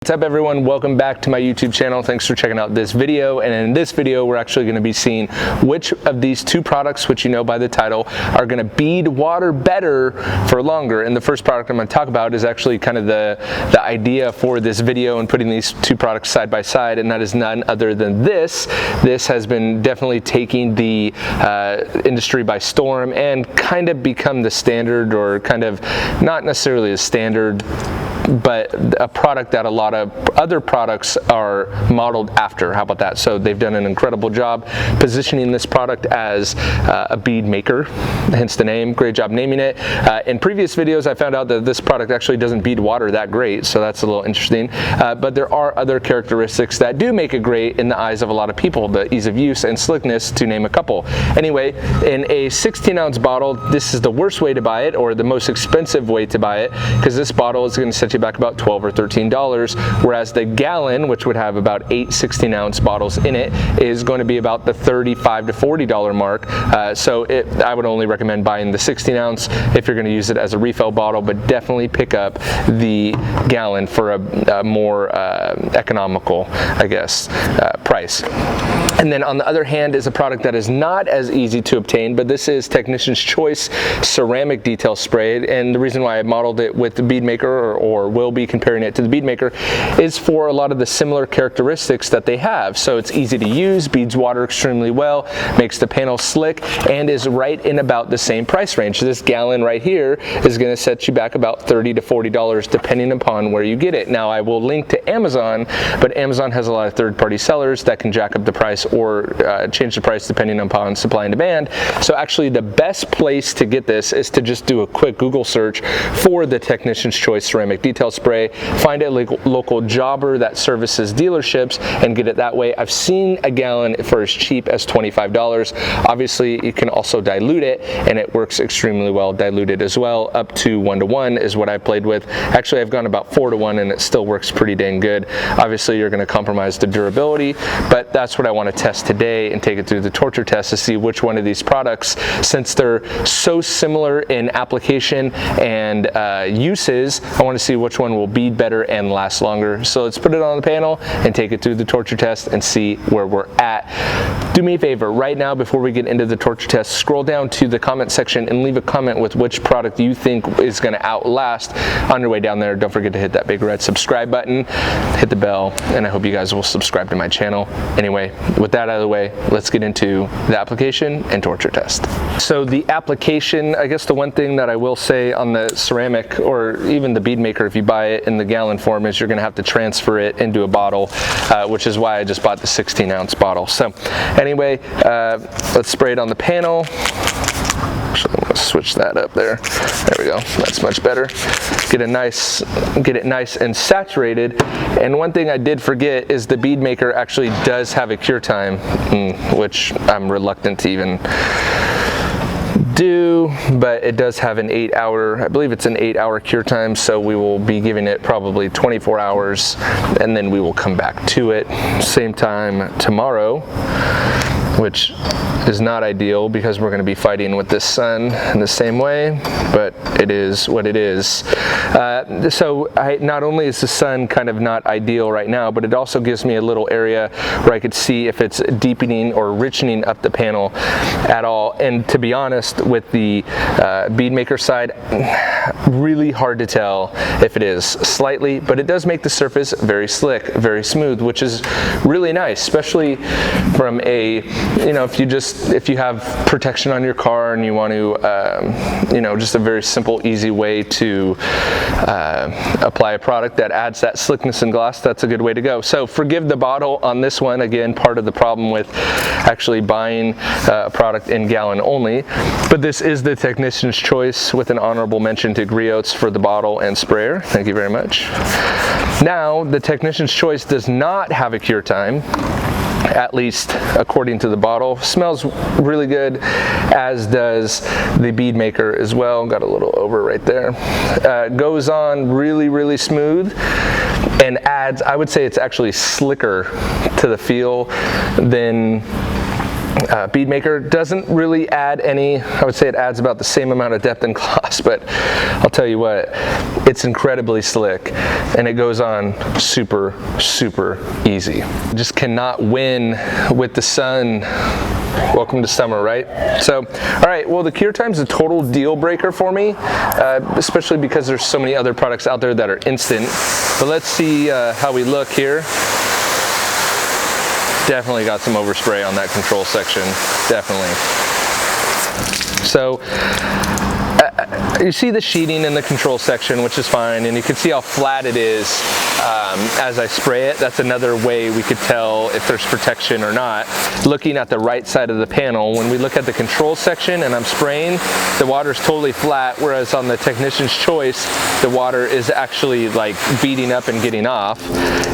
What's up everyone, welcome back to my YouTube channel. Thanks for checking out this video, and in this video we're actually going to be seeing which of these two products, which you know by the title, are going to bead water better for longer. And the first product I'm going to talk about is actually kind of the idea for this video and putting these two products side by side, and that is none other than this. This has been definitely taking the industry by storm and kind of become the standard, or kind of not necessarily a standard, but a product that a lot of other products are modeled after. How about that? So they've done an incredible job positioning this product as a bead maker, hence the name. Great job naming it. In previous videos I found out that this product actually doesn't bead water that great, so that's a little interesting. But there are other characteristics that do make it great in the eyes of a lot of people, the ease of use and slickness, to name a couple. Anyway, in a 16-ounce bottle, this is the worst way to buy it, or the most expensive way to buy it, because this bottle is going to set you back about $12 or $13, whereas the gallon, which would have about 8 16-ounce bottles in it, is going to be about the $35 to $40 mark. So I would only recommend buying the 16-ounce if you're going to use it as a refill bottle, but definitely pick up the gallon for a more economical, I guess, price. And then on the other hand is a product that is not as easy to obtain, but this is Technician's Choice Ceramic Detail Spray. And the reason why I modeled it with the Beadmaker, or will be comparing it to the Beadmaker, is for a lot of the similar characteristics that they have. So it's easy to use, beads water extremely well, makes the panel slick, and is right in about the same price range. This gallon right here is going to set you back about $30 to $40 depending upon where you get it. Now I will link to Amazon, but Amazon has a lot of third-party sellers that can jack up the price or change the price depending upon supply and demand. So actually the best place to get this is to just do a quick Google search for the Technician's Choice Ceramic Detail Spray, find a local jobber that services dealerships, and get it that way. I've seen a gallon for as cheap as $25. Obviously you can also dilute it, and it works extremely well diluted as well. Up to 1:1 is what I played with. Actually I've gone about 4:1 and it still works pretty dang good. Obviously you're going to compromise the durability, but that's what I want to test today and take it through the torture test to see which one of these products, since they're so similar in application and uses, I want to see which one will bead better and last longer. So let's put it on the panel and take it through the torture test and see where we're at. Do me a favor right now, before we get into the torture test, scroll down to the comment section and leave a comment with which product you think is going to outlast. On your way down there, don't forget to hit that big red subscribe button, hit the bell, and I hope you guys will subscribe to my channel. Anyway, with that out of the way, let's get into the application and torture test. So the application, I guess the one thing that I will say on the ceramic, or even the Beadmaker, if you buy it in the gallon form, is you're going to have to transfer it into a bottle, which is why I just bought the 16-ounce bottle. So anyway, let's spray it on the panel. Actually, I'm going to switch that up there. There we go. That's much better. Get it nice and saturated. And one thing I did forget is the Beadmaker actually does have a cure time, which I'm reluctant to even do, but it does have an 8-hour, I believe it's an 8-hour cure time, so we will be giving it probably 24 hours, and then we will come back to it same time tomorrow, which is not ideal because we're going to be fighting with the sun in the same way, but it is what it is. So not only is the sun kind of not ideal right now, but it also gives me a little area where I could see if it's deepening or richening up the panel at all. And to be honest, with the Beadmaker side, really hard to tell if it is slightly, but it does make the surface very slick, very smooth, which is really nice, especially from a, you know, if you have protection on your car and you want to, you know, just a very simple, easy way to apply a product that adds that slickness and gloss, that's a good way to go. So forgive the bottle on this one. Again, part of the problem with actually buying a product in gallon only, but this is the Technician's Choice, with an honorable mention to Griots for the bottle and sprayer. Thank you very much. Now, the Technician's Choice does not have a cure time, at least according to the bottle. Smells really good, as does the Beadmaker as well. Got a little over right there. Goes on really smooth and adds, I would say it's actually slicker to the feel than Beadmaker doesn't really add any, I would say it adds about the same amount of depth and gloss, but I'll tell you what, it's incredibly slick and it goes on super, super easy. Just cannot win with the sun. Welcome to summer, right? So, all right, well, the cure time is a total deal breaker for me, especially because there's so many other products out there that are instant. But let's see how we look here. Definitely got some overspray on that control section, definitely. So, you see the sheeting in the control section, which is fine, and you can see how flat it is as I spray it. That's another way we could tell if there's protection or not. Looking at the right side of the panel, when we look at the control section and I'm spraying, the water is totally flat, whereas on the Technician's Choice, the water is actually like beating up and getting off.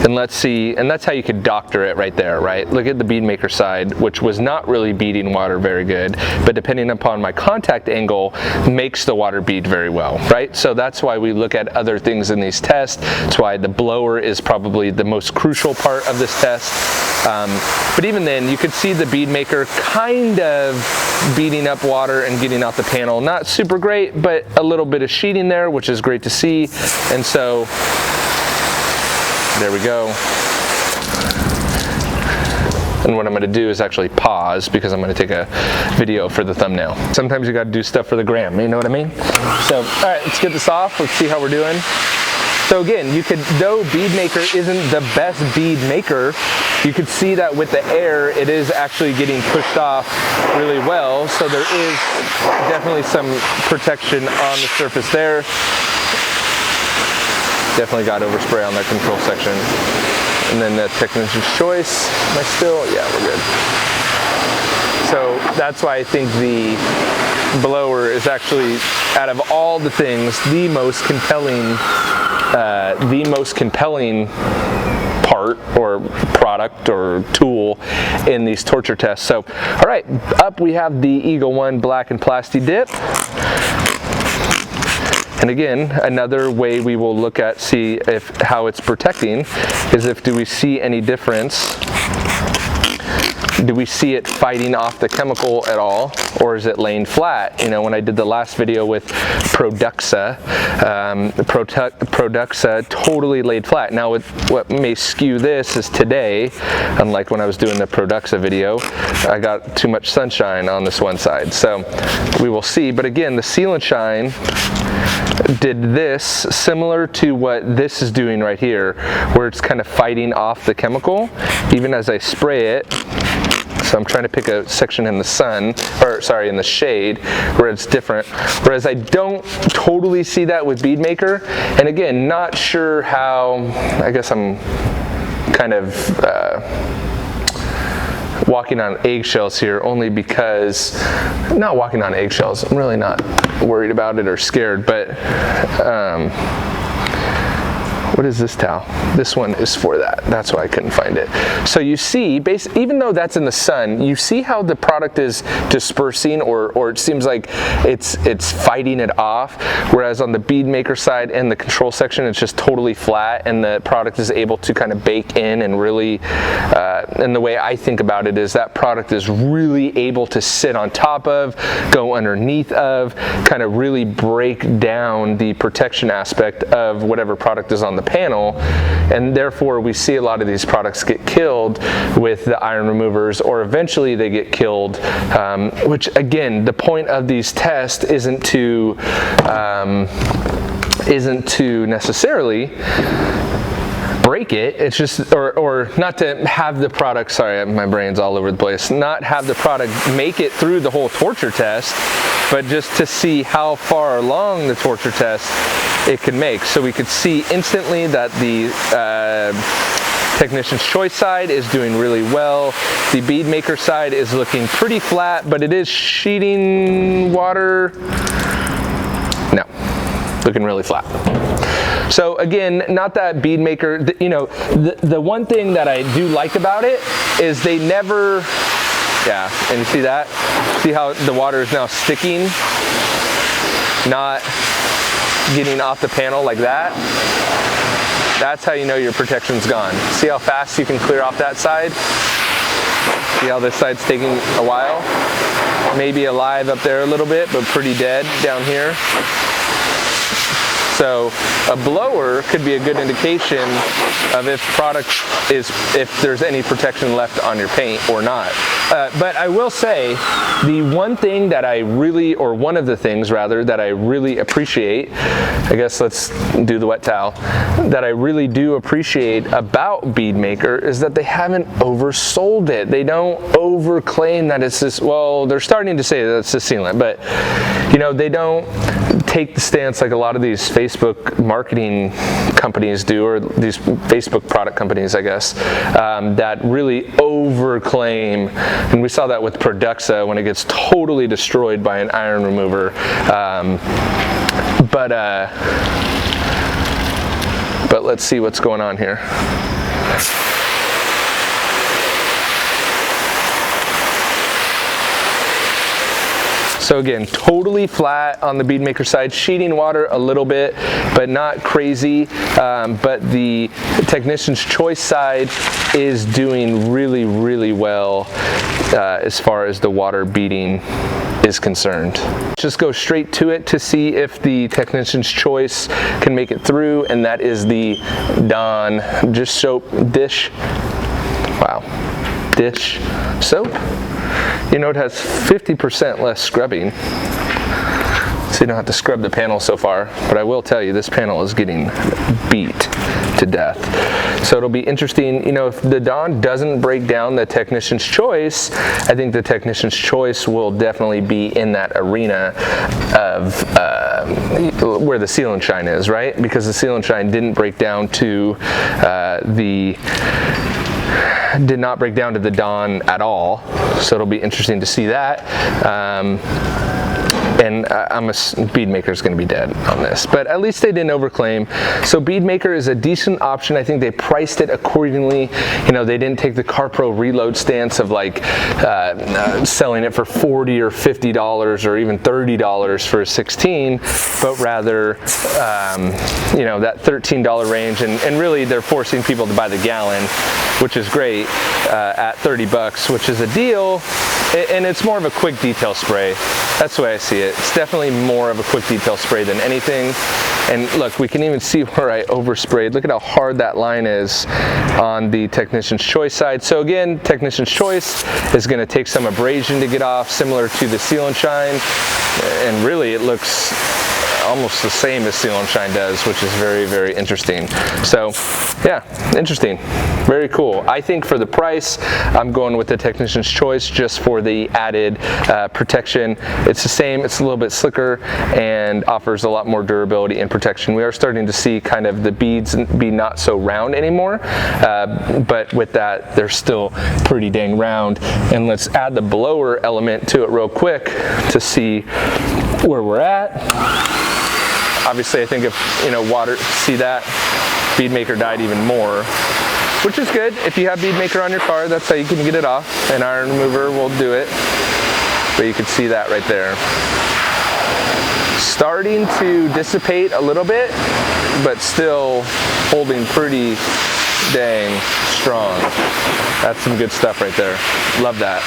And let's see, and that's how you could doctor it right there, right? Look at the Beadmaker side, which was not really beading water very good, but depending upon my contact angle, makes the water bead very well, right? So that's why we look at other things in these tests. That's why the blower is probably the most crucial part of this test. But even then, you could see the Beadmaker kind of beating up water and getting out the panel. Not super great, but a little bit of sheeting there, which is great to see. And so, there we go. And what I'm gonna do is actually pause because I'm gonna take a video for the thumbnail. Sometimes you gotta do stuff for the gram, you know what I mean? So, all right, let's get this off. Let's see how we're doing. So again, you could, though Beadmaker isn't the best bead maker, you could see that with the air, it is actually getting pushed off really well. So there is definitely some protection on the surface there. Definitely got overspray on that control section. And then the Technician's Choice, am I still? Yeah, we're good. So that's why I think the blower is actually, out of all the things, the most compelling part or product or tool in these torture tests. So, all right, up we have the Eagle One Black and Plasti Dip. And again, another way we will look at, see if how it's protecting is if do we see any difference? Do we see it fighting off the chemical at all, or is it laying flat? You know, when I did the last video with Produxa, Produxa totally laid flat. Now, with what may skew this is today, unlike when I was doing the Produxa video, I got too much sunshine on this one side. So we will see. But again, the Seal and Shine did this similar to what this is doing right here, where it's kind of fighting off the chemical, even as I spray it. So I'm trying to pick a section in the sun, or sorry, in the shade, where it's different. Whereas I don't totally see that with Beadmaker. And again, not sure how, I guess I'm kind of walking on eggshells here, only because, not walking on eggshells, I'm really not worried about it or scared, but what is this towel? This one is for that. That's why I couldn't find it. So you see, even though that's in the sun, you see how the product is dispersing, or it seems like it's fighting it off. Whereas on the Beadmaker side and the control section, it's just totally flat, and the product is able to kind of bake in and really. And the way I think about it is that product is really able to sit on top of, go underneath of, kind of really break down the protection aspect of whatever product is on the panel, and therefore we see a lot of these products get killed with the iron removers, or eventually they get killed, which again, the point of these tests isn't to necessarily break it, it's just, or not to have the product, sorry, my brain's all over the place, not have the product make it through the whole torture test, but just to see how far along the torture test it can make. So we could see instantly that the Technician's Choice side is doing really well. The Beadmaker side is looking pretty flat, but it is sheeting water. No, looking really flat. So again, not that Beadmaker, you know, the one thing that I do like about it is they never, yeah, and you see that? See how the water is now sticking, not getting off the panel like that? That's how you know your protection's gone. See how fast you can clear off that side? See how this side's taking a while? Maybe alive up there a little bit, but pretty dead down here. So a blower could be a good indication of if there's any protection left on your paint or not. But I will say, the one thing that I really, or one of the things rather, that I really appreciate, I guess let's do the wet towel, that I really do appreciate about Beadmaker is that they haven't oversold it. They don't overclaim that it's this, well, they're starting to say that it's a sealant, but you know, they don't take the stance like a lot of these Facebook marketing companies do, or these Facebook product companies, I guess, that really overclaim. And we saw that with Produxa when it gets totally destroyed by an iron remover. But let's see what's going on here. So again, totally flat on the Beadmaker side, sheeting water a little bit, but not crazy. But the Technician's Choice side is doing really, really well as far as the water beading is concerned. Just go straight to it to see if the Technician's Choice can make it through, and that is the Dawn dish soap dish. Wow, dish soap. You know, it has 50% less scrubbing, so you don't have to scrub the panel so far, but I will tell you this panel is getting beat to death. So it'll be interesting, you know, if the Dawn doesn't break down the Technician's Choice, I think the Technician's Choice will definitely be in that arena of where the Seal and Shine is, right? Because the Seal and Shine didn't break down to did not break down to the Dawn at all, so it'll be interesting to see that. And Beadmaker is going to be dead on this, but at least they didn't overclaim. So Beadmaker is a decent option. I think they priced it accordingly. You know, they didn't take the CarPro Reload stance of like selling it for $40 or $50 or even $30 for a 16, but rather, you know, that $13 range. And really, they're forcing people to buy the gallon, which is great, at 30 bucks, which is a deal. And it's more of a quick detail spray. That's the way I see it. It's definitely more of a quick detail spray than anything. And look, we can even see where I oversprayed. Look at how hard that line is on the Technician's Choice side. So again, Technician's Choice is going to take some abrasion to get off, similar to the Seal and Shine. And really, it looks almost the same as Seal and Shine does, which is very, very interesting. So yeah, interesting. Very cool. I think for the price, I'm going with the Technician's Choice just for the added protection. It's the same, it's a little bit slicker and offers a lot more durability and protection. We are starting to see kind of the beads be not so round anymore, but with that, they're still pretty dang round. And let's add the blower element to it real quick to see where we're at. Obviously, I think if, you know, water, see that? Beadmaker died even more, which is good. If you have Beadmaker on your car, that's how you can get it off. An iron remover will do it, but you can see that right there. Starting to dissipate a little bit, but still holding pretty dang strong. That's some good stuff right there. Love that.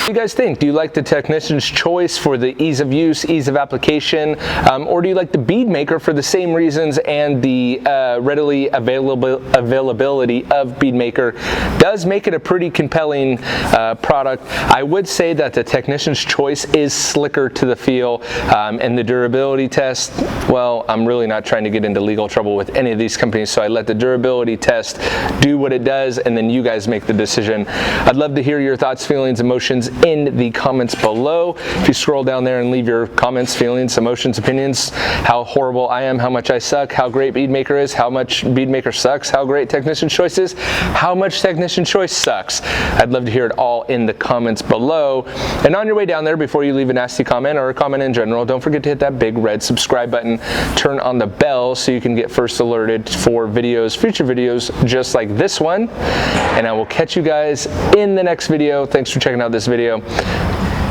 What do you guys think? Do you like the Technician's Choice for the ease of use, ease of application, or do you like the Beadmaker for the same reasons and the readily availability of Beadmaker does make it a pretty compelling product? I would say that the Technician's Choice is slicker to the feel, and the durability test, well, I'm really not trying to get into legal trouble with any of these companies, so I let the durability test do what it does, and then you guys make the decision. I'd love to hear your thoughts, feelings, emotions in the comments below. If you scroll down there and leave your comments, feelings, emotions, opinions, how horrible I am, how much I suck, how great Beadmaker is, how much Beadmaker sucks, how great Technician's Choice is, how much Technician's Choice sucks. I'd love to hear it all in the comments below. And on your way down there, before you leave a nasty comment or a comment in general, don't forget to hit that big red subscribe button, turn on the bell so you can get first alerted for videos, future videos just like this one. And I will catch you guys in the next video. Thanks for checking out this video.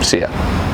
See ya.